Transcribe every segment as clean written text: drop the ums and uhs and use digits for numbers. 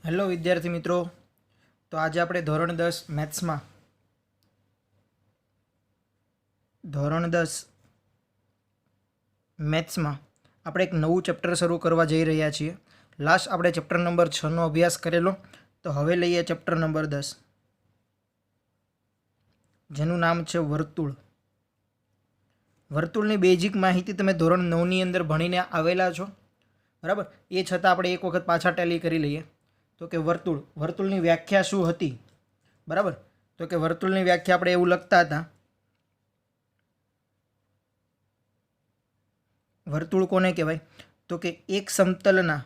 Hello વિદ્યાર્થી મિત્રો, તો આજે આપણે ધોરણ 10 મેથ્સમાં આપણે એક નવું ચેપ્ટર શરૂ કરવા જઈ રહ્યા છીએ. લાસ્ટ આપણે ચેપ્ટર નંબર 6નો અભ્યાસ કરેલો, તો હવે લઈએ ચેપ્ટર નંબર 10, જેનું નામ છે વર્તુળ. વર્તુળની બેઝિક માહિતી તમે ધોરણ 9ની અંદર ભણીને આવેલા છો, બરાબર. એ છતાં આપણે એક વખત પાછા ટેલી કરી લઈએ. તો કે વર્તુળની વ્યાખ્યા શું હતી, બરાબર. તો કે વર્તુળની વ્યાખ્યા આપણે એવું લખતા હતા, વર્તુળ કોને કહેવાય? તો કે એક સમતલના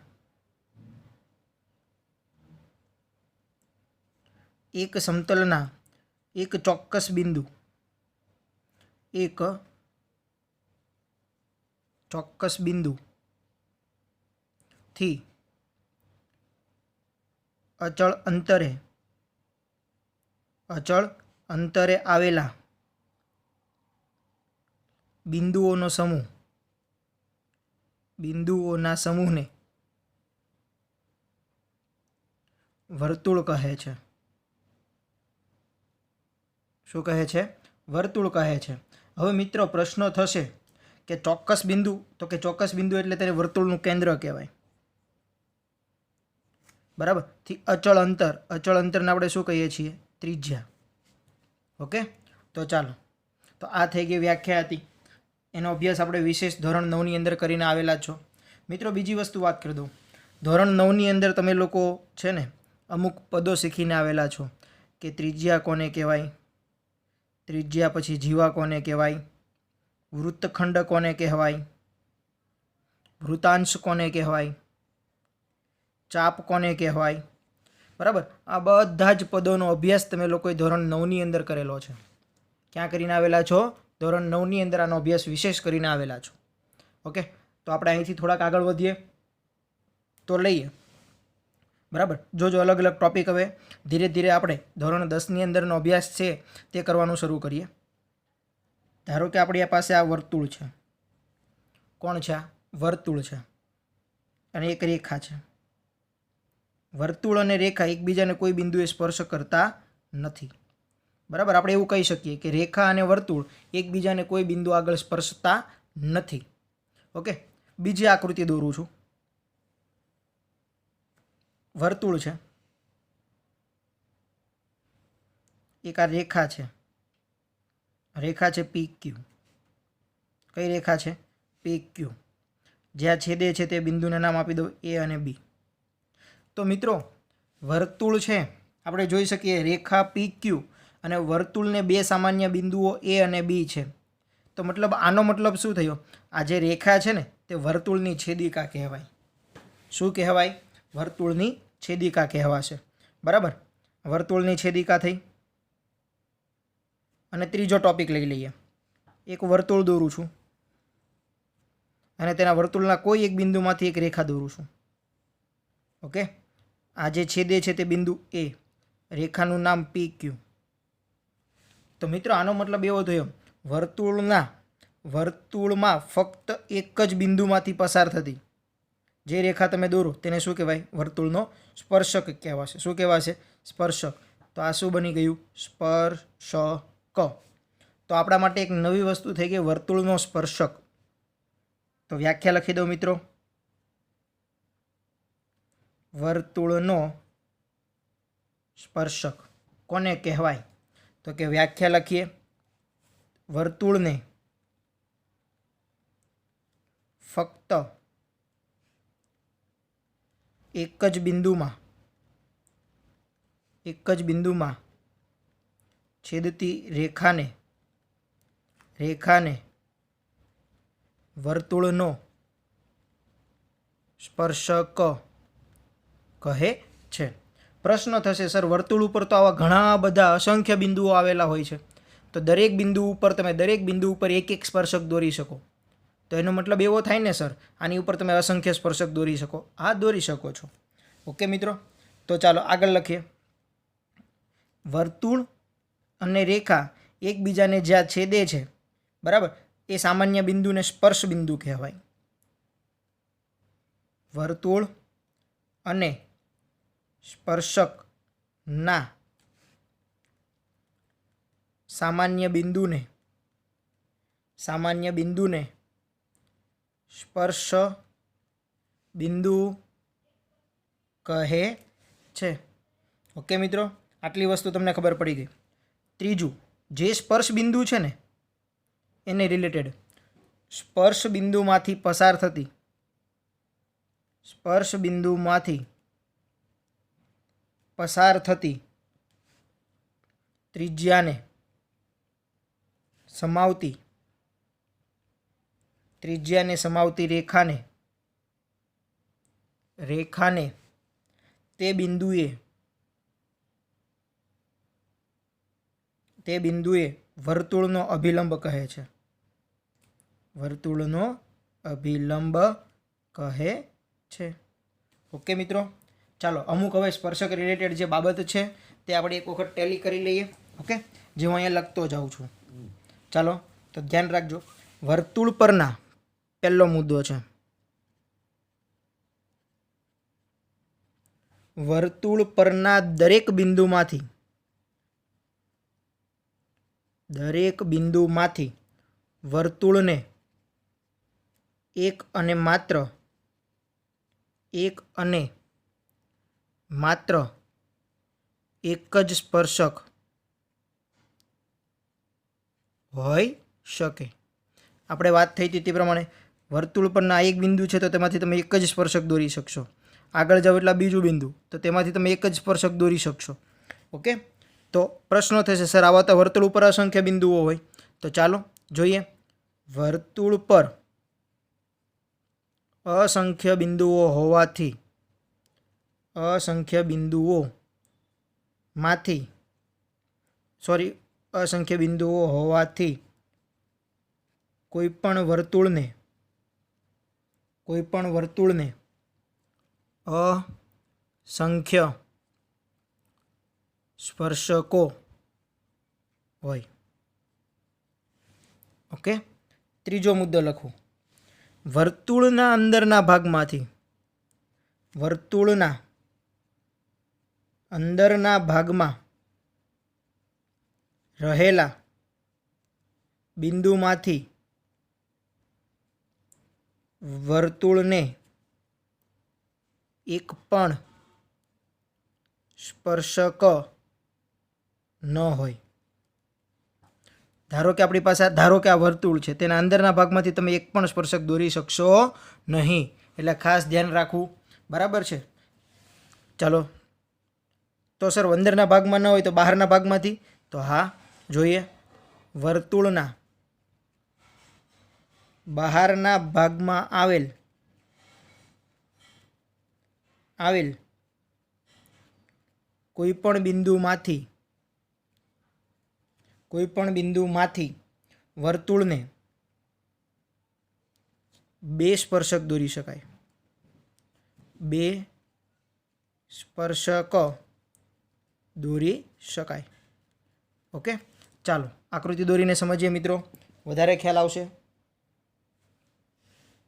એક ચોક્કસ બિંદુ થી અચળ અંતરે આવેલા બિંદુઓના સમૂહને વર્તુળ કહે છે. શું કહે છે? વર્તુળ કહે છે. હવે મિત્રો પ્રશ્નો થશે કે ચોક્કસ બિંદુ, તો કે ચોક્કસ બિંદુ એટલે તેને વર્તુળનું કેન્દ્ર કહેવાય, બરાબર. થી અચળ અંતરને આપણે શું કહીએ છીએ? ત્રિજ્યા. ઓકે, તો ચાલો, તો આ થઈ ગઈ વ્યાખ્યા હતી. એનો અભ્યાસ આપણે વિશેષ ધોરણ 9ની અંદર કરીને આવેલા છો. મિત્રો બીજી વસ્તુ વાત કરી દઉં, ધોરણ 9ની અંદર તમે લોકો છે ને અમુક પદો શીખીને આવેલા છો કે ત્રિજ્યા કોને કહેવાય, ત્રિજ્યા પછી જીવા કોને કહેવાય, વૃત્તખંડ કોને કહેવાય, વૃતાંશ કોને કહેવાય, ચાપ કોને કહેવાય, બરાબર. આ બધા જ પદોનો અભ્યાસ તમે લોકોએ ધોરણ 9ની અંદર કરેલો છે. ક્યાં કરીને આવેલા છો? ધોરણ 9ની અંદર આનો અભ્યાસ વિશેષ કરીને આવેલા છો. ઓકે, તો આપણે અહીંથી થોડાક આગળ વધીએ તો લઈએ, બરાબર. જો અલગ અલગ ટોપિક હવે ધીરે ધીરે આપણે ધોરણ 10ની અંદરનો અભ્યાસ છે તે કરવાનું શરૂ કરીએ. ધારો કે આપણી પાસે આ વર્તુળ છે. કોણ છે? આ વર્તુળ છે અને એક રેખા છે. વર્તુળ અને રેખા એકબીજાને કોઈ બિંદુએ સ્પર્શ કરતા નથી, બરાબર. આપણે એવું કહી શકીએ કે રેખા અને વર્તુળ એકબીજાને કોઈ બિંદુ આગળ સ્પર્શતા નથી. ઓકે, બીજી આકૃતિ દોરું છું. વર્તુળ છે, એક આ રેખા છે PQ. કઈ રેખા છે? PQ. જ્યાં છેદે છે તે બિંદુને નામ આપી દો A અને B. તો મિત્રો વર્તુળ છે, આપણે જોઈ શકીએ રેખા PQ અને વર્તુળને બે સામાન્ય બિંદુઓ A અને B છે. તો મતલબ આનો મતલબ શું થયો? આ જે રેખા છે ને તે વર્તુળની છેદિકા કહેવાય. શું કહેવાય? વર્તુળની છેદિકા કહેવાશે, બરાબર. વર્તુળની છેદિકા થઈ. અને ત્રીજો ટોપિક લઈ લઈએ. એક વર્તુળ દોરું છું અને તેના વર્તુળના કોઈ એક બિંદુમાંથી એક રેખા દોરું છું. ઓકે, આ જે છેદે છે તે બિંદુ A, રેખાનું નામ PQ. તો મિત્રો આનો મતલબ એવો થયો, વર્તુળમાં ફક્ત એક જ બિંદુમાંથી પસાર થતી જે રેખા તમે દોરો તેને શું કહેવાય? વર્તુળનો સ્પર્શક કહેવાશે. શું કહેવાશે? સ્પર્શક. તો આ શું બની ગયું? સ્પર્શક. તો આપણા માટે એક નવી વસ્તુ થઈ ગઈ, વર્તુળનો સ્પર્શક. તો વ્યાખ્યા લખી દો મિત્રો. વર્તુળનો સ્પર્શક કોને કહેવાય? તો કે વ્યાખ્યા લખીએ, વર્તુળને ફક્ત એક જ બિંદુમાં છેદતી રેખાને વર્તુળનો સ્પર્શક કહે છે. પ્રશ્ન થશે, સર વર્તુળ ઉપર તો આવા ઘણા બધા અસંખ્ય બિંદુઓ આવેલા હોય છે, તો દરેક બિંદુ ઉપર એક એક સ્પર્શક દોરી શકો. તો એનો મતલબ એવો થાય ને સર, આની ઉપર તમે અસંખ્ય સ્પર્શક દોરી શકો? હા, દોરી શકો છો. ઓકે મિત્રો, તો ચાલો આગળ લખીએ. વર્તુળ અને રેખા એકબીજાને જ્યાં છેદે છે, બરાબર, એ સામાન્ય બિંદુને સ્પર્શ બિંદુ કહેવાય. વર્તુળ અને સ્પર્શકના સામાન્ય બિંદુને સ્પર્શ બિંદુ કહે છે. ઓકે મિત્રો, આટલી વસ્તુ તમને ખબર પડી ગઈ. ત્રીજું, જે સ્પર્શ બિંદુ છે ને એને રિલેટેડ સ્પર્શ બિંદુમાંથી પસાર થતી ત્રિજ્યાને સમાવતી રેખાને તે બિંદુએ વર્તુળનો અભિલંબ કહે છે. ઓકે મિત્રો, ચાલો અમુક હવે સ્પર્શક રિલેટેડ જે બાબત છે તે આપણે એક વખત ટેલી કરી લઈએ. ઓકે, જે હું અહીંયા લખતો જાઉં છું. ચાલો તો ધ્યાન રાખજો. વર્તુળ પરના પહેલો મુદ્દો છે, વર્તુળ પરના દરેક બિંદુમાંથી વર્તુળને એક અને માત્ર એક જ સ્પર્શક હોઈ શકે. આપણે વાત થઈ હતી તે પ્રમાણે વર્તુળ પરના એક બિંદુ છે તો તેમાંથી તમે એક જ સ્પર્શક દોરી શકશો. આગળ જાઓ એટલે બીજું બિંદુ, તો તેમાંથી તમે એક જ સ્પર્શક દોરી શકશો. ઓકે, તો પ્રશ્નો થશે, સર આવા તો વર્તુળ ઉપર અસંખ્ય બિંદુઓ હોય. તો ચાલો જોઈએ. વર્તુળ પર અસંખ્ય બિંદુઓ હોવાથી કોઈ પણ વર્તુળને અસંખ્ય સ્પર્શકો હોય. ઓકે, ત્રીજો મુદ્દો લખું. વર્તુળના અંદરના ભાગમાં રહેલા બિંદુમાંથી વર્તુળને એક પણ સ્પર્શક ન હોય. ધારો કે આપણી પાસે આ વર્તુળ છે, તેના અંદરના ભાગમાંથી તમે એક પણ સ્પર્શક દોરી શકશો નહીં. એટલે ખાસ ધ્યાન રાખવું. બરાબર છે? ચાલો તો સર અંદરના ભાગમાં ન હોય તો બહારના ભાગમાંથી? તો હા, જોઈએ. વર્તુળના બહારના ભાગમાં આવેલ કોઈ પણ બિંદુમાંથી વર્તુળને બે સ્પર્શક દોરી શકાય. ઓકે, ચાલો આકૃતિ દોરીને સમજીએ મિત્રો, વધારે ખ્યાલ આવશે.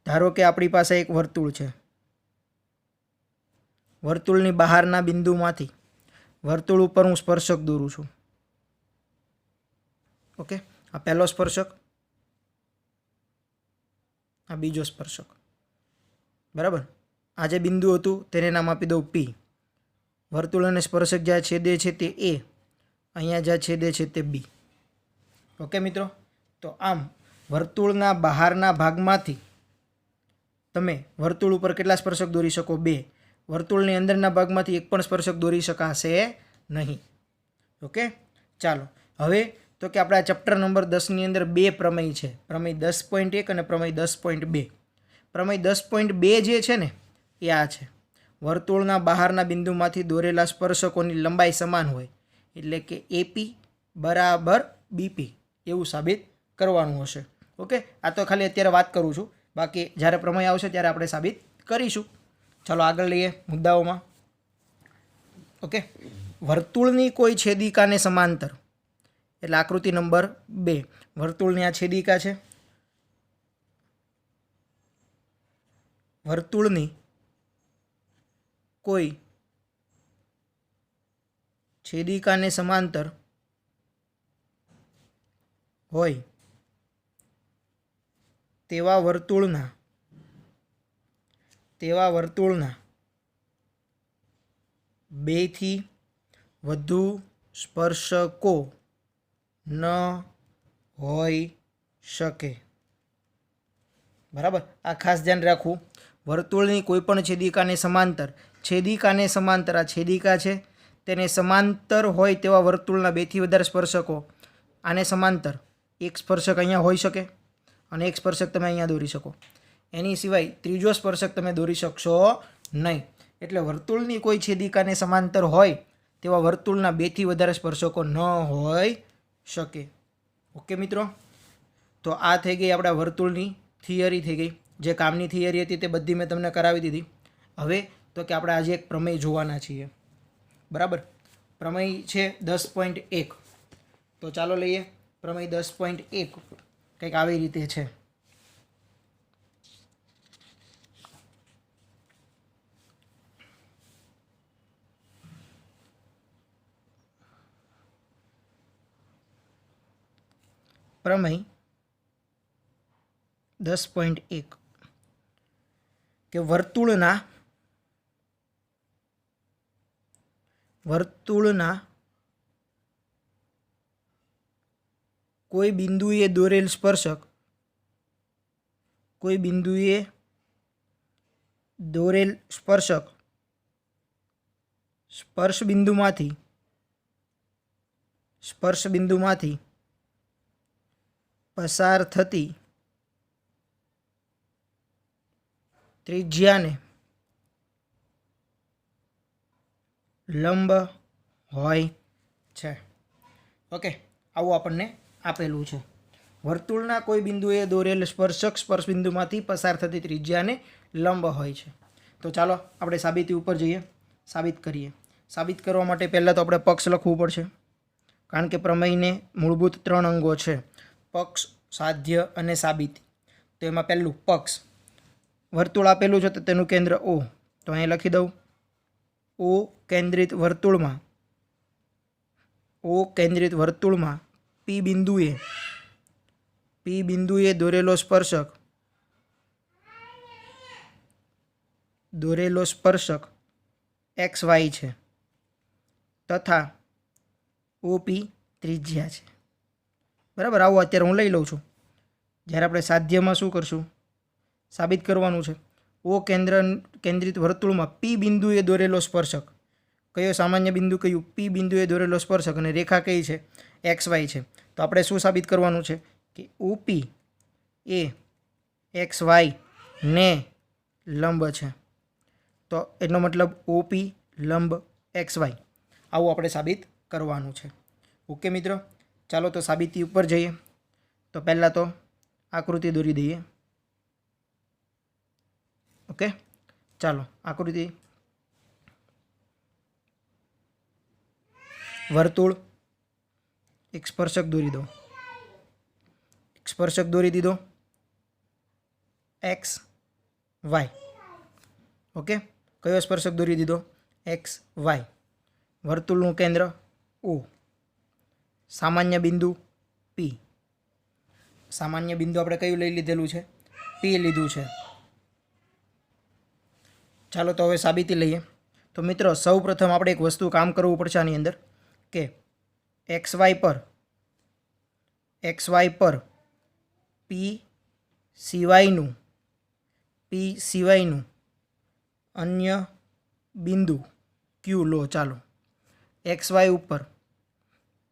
ધારો કે આપણી પાસે એક વર્તુળ છે. વર્તુળની બહારના બિંદુમાંથી વર્તુળ ઉપર હું સ્પર્શક દોરું છું. ઓકે, આ પહેલો સ્પર્શક, આ બીજો સ્પર્શક. બરાબર, આ જે બિંદુ હતું તેને નામ આપી દઉં પી. વર્તુળ અને સ્પર્શક જ્યાં છેદે છે તે એ, અહીંયા જ્યાં છેદે છે તે બી. ઓકે મિત્રો, તો આમ વર્તુળના બહારના ભાગમાંથી તમે વર્તુળ ઉપર કેટલા સ્પર્શક દોરી શકો? 2. વર્તુળની અંદરના ભાગમાંથી એક પણ સ્પર્શક દોરી શકાશે નહીં. ઓકે, ચાલો હવે તો કે આપણા ચેપ્ટર નંબર 10ની અંદર 2 પ્રમેય છે, પ્રમેય 10.1 અને પ્રમેય 10.2. પ્રમેય 10.2 જે છે ને એ આ છે, વર્તુળના બહારના બિંદુમાંથી દોરેલા સ્પર્શકોની લંબાઈ સમાન હોય, એટલે કે એપી બરાબર બીપી એવું સાબિત કરવાનું હશે. ઓકે, આ તો ખાલી અત્યારે વાત કરું છું, બાકી જ્યારે પ્રમેય આવશે ત્યારે આપણે સાબિત કરીશું. ચાલો આગળ લઈએ મુદ્દાઓમાં. ઓકે, વર્તુળની કોઈ છેદિકાને સમાંતર, એટલે આકૃતિ નંબર 2. વર્તુળની આ છેદિકા છે. વર્તુળની કોઈ છેદિકાને સમાંતર હોય તેવા વર્તુળના બેથી વધુ સ્પર્શકો ન હોઈ શકે. બરાબર, આ ખાસ ધ્યાન રાખવું. વર્તુળની કોઈ પણ છેદિકાને સમાંતર આ છેદિકા છે તેને સમાંતર હોય તેવા વર્તુળના બેથી વધારે સ્પર્શકો, આને સમાંતર એક સ્પર્શક અહીંયા હોઈ શકે અને એક સ્પર્શક તમે અહીંયા દોરી શકો, એની સિવાય ત્રીજો સ્પર્શક તમે દોરી શકશો નહીં. એટલે વર્તુળની કોઈ છેદિકાને સમાંતર હોય તેવા વર્તુળના બેથી વધારે સ્પર્શકો ન હોઈ શકે. ઓકે મિત્રો, તો આ થઈ ગઈ આપણા વર્તુળની થિયરી થઈ ગઈ. જે કામની થિયરી હતી તે બધી મેં તમને કરાવી દીધી. હવે તો કે આપણે આજે એક પ્રમેય જોવાના છીએ. બરાબર, પ્રમેય છે 10.1. તો ચાલો લઈએ પ્રમેય 10.1. કંઈક આવી રીતે છે. પ્રમેય 10.1 કે વર્તુળના કોઈ બિંદુએ દોરેલ સ્પર્શક સ્પર્શ બિંદુમાંથી પસાર થતી ત્રિજ્યાને લંબ હોય છે. ઓકે, આવું આપણને આપેલું છે. વર્તુળના કોઈ બિંદુએ દોરેલ સ્પર્શક સ્પર્શ બિંદુમાંથી પસાર થતી ત્રિજ્યાને લંબ હોય છે. તો ચાલો આપણે સાબિતી ઉપર જઈએ, સાબિત કરીએ. સાબિત કરવા માટે પહેલાં તો આપણે પક્ષ લખવું પડશે, કારણ કે પ્રમેયને મૂળભૂત 3 અંગો છે: પક્ષ, સાધ્ય અને સાબિતી. તો એમાં પહેલું પક્ષ. વર્તુળ આપેલું છે તો તેનું કેન્દ્ર O, તો અહીં લખી દઉં. O કેન્દ્રિત વર્તુળમાં P બિંદુએ દોરેલો સ્પર્શક XY છે તથા OP ત્રિજ્યા છે. બરાબર, આવું અત્યારે હું લઈ લઉં છું. જ્યારે આપણે સાધ્યમાં શું કરશું, સાબિત કરવાનું છે. O કેન્દ્રિત વર્તુળમાં P બિંદુએ દોરેલો સ્પર્શક, કયો સામાન્ય બિંદુ કયું? P બિંદુએ દોરેલો સ્પર્શક, અને રેખા કઈ છે? XY છે. તો આપણે શું સાબિત કરવાનું છે કે OP એ XY ને લંબ છે. તો એનો મતલબ OP લંબ XY, આવું આપણે સાબિત કરવાનું છે. ઓકે મિત્રો, ચાલો તો સાબિતી ઉપર જઈએ. તો પહેલાં તો આકૃતિ દોરી દઈએ. ઓકે, ચાલો આકૃતિ. વર્તુળ, એક સ્પર્શક દોરી દો. સ્પર્શક દોરી દીધો XY. ઓકે, કયો સ્પર્શક દોરી દીધો? XY. વર્તુળનું કેન્દ્ર O, સામાન્ય બિંદુ P. સામાન્ય બિંદુ આપણે કયું લઈ લીધેલું છે? P લીધું છે. ચાલો તો હવે સાબિતી લઈએ. તો મિત્રો સૌપ્રથમ આપણે એક વસ્તુ કામ કરવું પડશે આની અંદર, કે XY પર P સિવાયનું અન્ય બિંદુ Q લો. ચાલો, XY ઉપર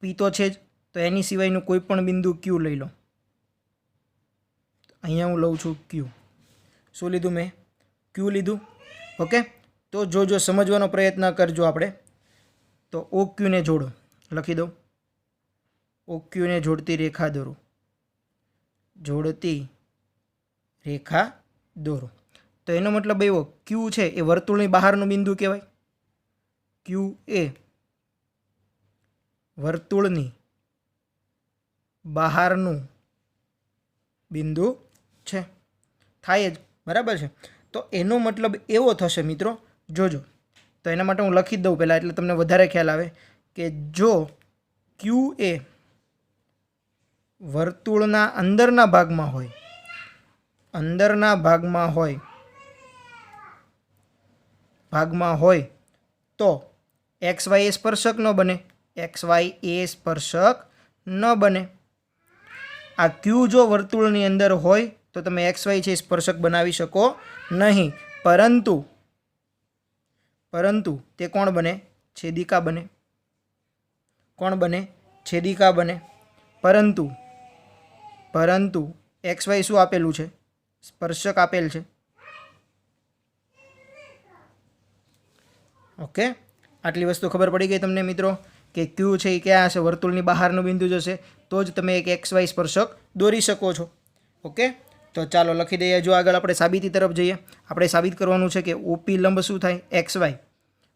P તો છે જ, તો એની સિવાયનું કોઈ પણ બિંદુ Q લઈ લો. અહીંયા હું લઉં છું Q. શું લીધું મેં? Q લીધું. ઓકે, તો જો સમજવાનો પ્રયત્ન કરજો આપણે. તો OQ ને જોડો, લખી દો. OQ ને જોડતી રેખા દોરો. તો એનો મતલબ એવો, Q છે એ વર્તુળની બહારનું બિંદુ કહેવાય. Q એ વર્તુળની બહારનું બિંદુ છે, થાય જ. બરાબર છે. તો એનો મતલબ એવો થશે મિત્રો, જોજો. તો એના માટે હું લખી જ દઉં પહેલાં, એટલે તમને વધારે ખ્યાલ આવે કે જો ક્યુ એ વર્તુળના અંદરના ભાગમાં હોય તો એક્સ વાય એ સ્પર્શક ન બને, આ ક્યુ જો વર્તુળની અંદર હોય તો તમે એક્સ વાય છે સ્પર્શક બનાવી શકો નહીં, પરંતુ તે કોણ બને? છેદિકા બને. પરંતુ એક્સ વાય શું આપેલું છે? સ્પર્શક આપેલ છે. ઓકે, આટલી વસ્તુ ખબર પડી ગઈ તમને મિત્રો કે ક્યુ છે એ ક્યાં હશે? વર્તુળની બહારનું બિંદુ જશે તો જ તમે એક એક્સ વાય સ્પર્શક દોરી શકો છો. ઓકે, તો ચાલો લખી દઈએ. જો આગળ આપણે સાબિતી તરફ જઈએ. આપણે સાબિત કરવાનું છે કે ઓપી લંબ શું થાય? X Y.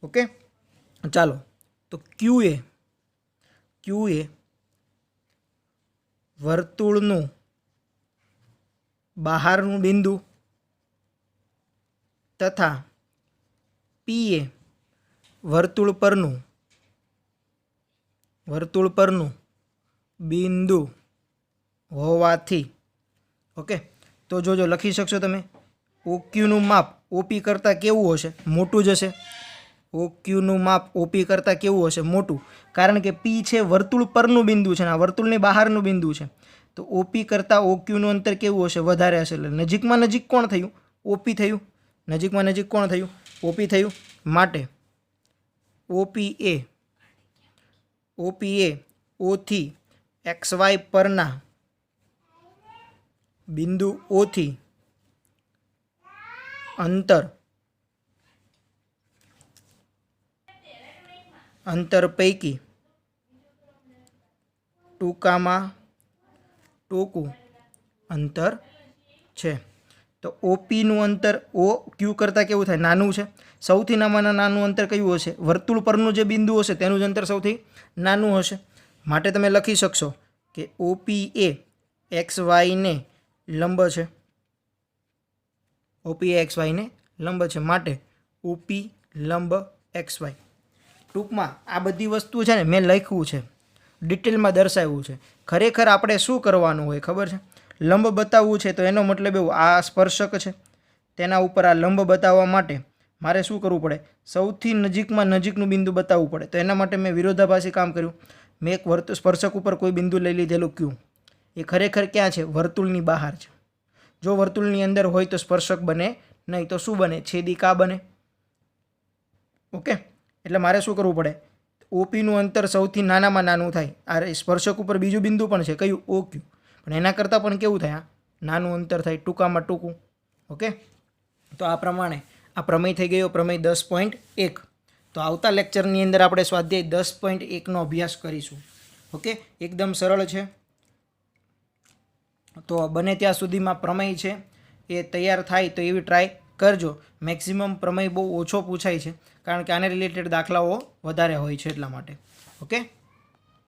ઓકે, ચાલો. તો ક્યુ એ વર્તુળનું બહારનું બિંદુ તથા પી એ વર્તુળ પરનું બિંદુ હોવાથી. ઓકે, તો જોજો લખી શકશો તમે. ઓક્યુનું માપ ઓપી કરતાં કેવું હશે? મોટું જ હશે. ઓક્યુનું માપ ઓપી કરતાં કેવું હશે? મોટું. કારણ કે પી છે વર્તુળ પરનું બિંદુ છે ને આ વર્તુળની બહારનું બિંદુ છે, તો ઓપી કરતાં ઓક્યુનું અંતર કેવું હશે? વધારે હશે. એટલે નજીકમાં નજીક કોણ થયું? ઓપી થયું. નજીકમાં નજીક કોણ થયું? ઓપી થયું. માટે ઓપી એ ઓથી એક્સ વાય પરના બિંદુ ઓથી અંતર પૈકી ટૂંકામાં ટૂંકું અંતર છે. તો ઓપીનું અંતર ઓ ક્યુ કરતાં કેવું થાય? નાનું છે. સૌથી નાનું અંતર કયું હશે? વર્તુળ પરનું જે બિંદુ હશે તેનું જ અંતર સૌથી નાનું હશે. માટે તમે લખી શકશો કે ઓપી એ એક્સ વાયને લંબ છે. માટે ઓપી લંબ એક્સ વાય. ટૂંકમાં આ બધી વસ્તુ છે ને મેં લખ્યું છે, ડિટેલમાં દર્શાવ્યું છે. ખરેખર આપણે શું કરવાનું હોય ખબર છે? લંબ બતાવવું છે તો એનો મતલબ એવું, આ સ્પર્શક છે તેના ઉપર આ લંબ બતાવવા માટે મારે શું કરવું પડે? સૌથી નજીકમાં નજીકનું બિંદુ બતાવવું પડે. તો એના માટે મેં વિરોધાભાસી કામ કર્યું. મેં એક સ્પર્શક ઉપર કોઈ બિંદુ લઈ લીધેલું ક્યુ, એ ખરેખર ક્યાં છે? વર્તુળની બહાર છે. જો વર્તુળની અંદર હોય તો સ્પર્શક બને નહીં, તો શું બને? છેદિકા બને. ઓકે, એટલે મારે શું કરવું પડે? ઓપીનું અંતર સૌથી નાનામાં નાનું થાય. આ સ્પર્શક ઉપર બીજું બિંદુ પણ છે, કયું? ઓ ક્યુ. પણ એના કરતાં પણ કેવું થાય? નાનું અંતર થાય, ટૂંકામાં ટૂંકું. ઓકે, તો આ પ્રમાણે આ પ્રમેય થઈ ગયો, પ્રમેય 10.1. તો આવતા લેક્ચરની અંદર આપણે સ્વાધ્યાય 10.1નો અભ્યાસ કરીશું. ઓકે, એકદમ સરળ છે. તો બને ત્યાં સુધીમાં પ્રમેય છે એ તૈયાર થાય તો એવી ટ્રાય કરજો. મેક્સિમમ પ્રમેય બહુ ઓછો પૂછાય છે કારણ કે આને રિલેટેડ દાખલાઓ વધારે હોય છે એટલા માટે. ઓકે.